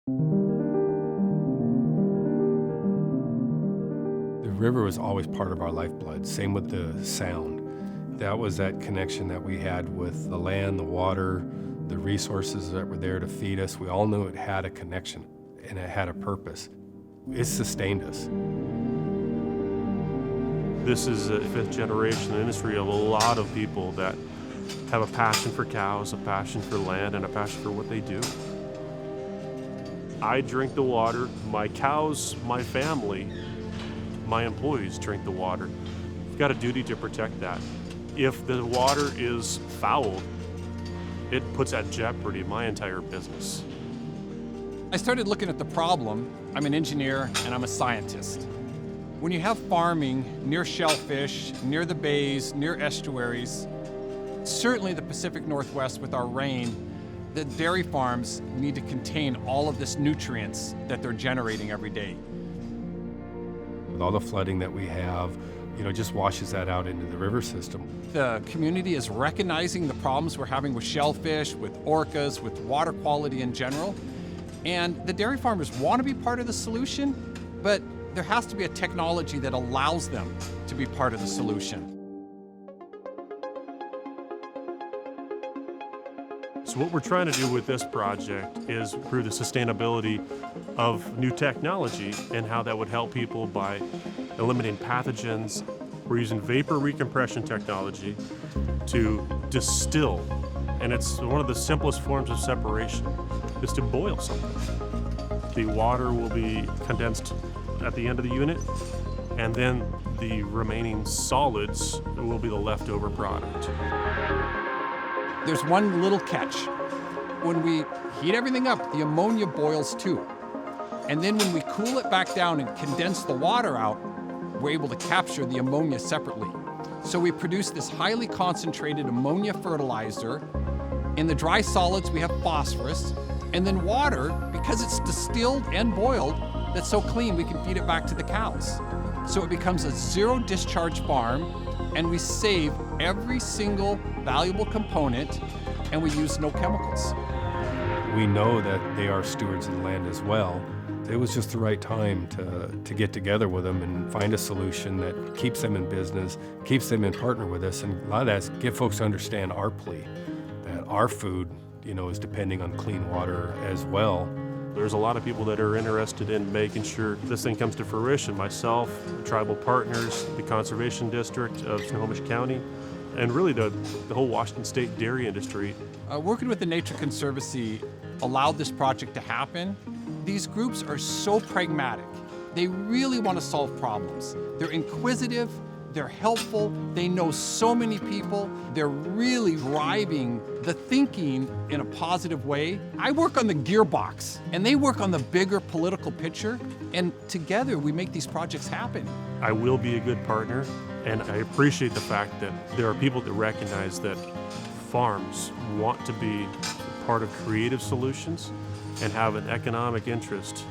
The river was always part of our lifeblood, same with the sound. That was that connection that we had with the land, the water, the resources that were there to feed us. We all knew it had a connection and it had a purpose. It sustained us. This is a fifth generation industry of a lot of people that have a passion for cows, a passion for land, and a passion for what they do. I drink the water, my cows, my family, my employees drink the water. We've got a duty to protect that. If the water is fouled, it puts at jeopardy my entire business. I started looking at the problem. I'm an engineer and I'm a scientist. When you have farming near shellfish, near the bays, near estuaries, certainly the Pacific Northwest with our rain, the dairy farms need to contain all of this nutrients that they're generating every day. With all the flooding that we have, just washes that out into the river system. The community is recognizing the problems we're having with shellfish, with orcas, with water quality in general. And the dairy farmers want to be part of the solution, but there has to be a technology that allows them to be part of the solution. So what we're trying to do with this project is improve the sustainability of new technology and how that would help people by eliminating pathogens. We're using vapor recompression technology to distill, and it's one of the simplest forms of separation, is to boil something. The water will be condensed at the end of the unit, and then the remaining solids will be the leftover product. There's one little catch. When we heat everything up, the ammonia boils too. And then when we cool it back down and condense the water out, we're able to capture the ammonia separately. So we produce this highly concentrated ammonia fertilizer. In the dry solids, we have phosphorus. And then water, because it's distilled and boiled, that's so clean we can feed it back to the cows. So it becomes a zero discharge farm, and we save every single valuable component, and we use no chemicals. We know that they are stewards of the land as well. It was just the right time to get together with them and find a solution that keeps them in business, keeps them in partner with us, and a lot of that is get folks to understand our plea, that our food, is depending on clean water as well. There's a lot of people that are interested in making sure this thing comes to fruition. Myself, tribal partners, the Conservation District of Snohomish County, and really the whole Washington State dairy industry. Working with the Nature Conservancy allowed this project to happen. These groups are so pragmatic. They really want to solve problems. They're inquisitive, they're helpful, they know so many people, they're really driving the thinking in a positive way. I work on the gearbox, and they work on the bigger political picture, and together we make these projects happen. I will be a good partner, and I appreciate the fact that there are people that recognize that farms want to be part of creative solutions and have an economic interest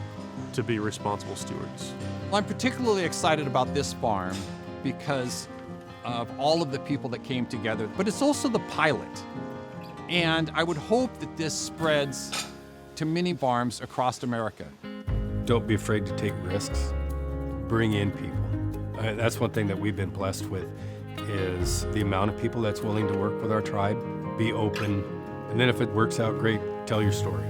to be responsible stewards. Well, I'm particularly excited about this farm because of all of the people that came together, but it's also the pilot. And I would hope that this spreads to many farms across America. Don't be afraid to take risks. Bring in people. That's one thing that we've been blessed with, is the amount of people that's willing to work with our tribe, be open, and then if it works out great, tell your story.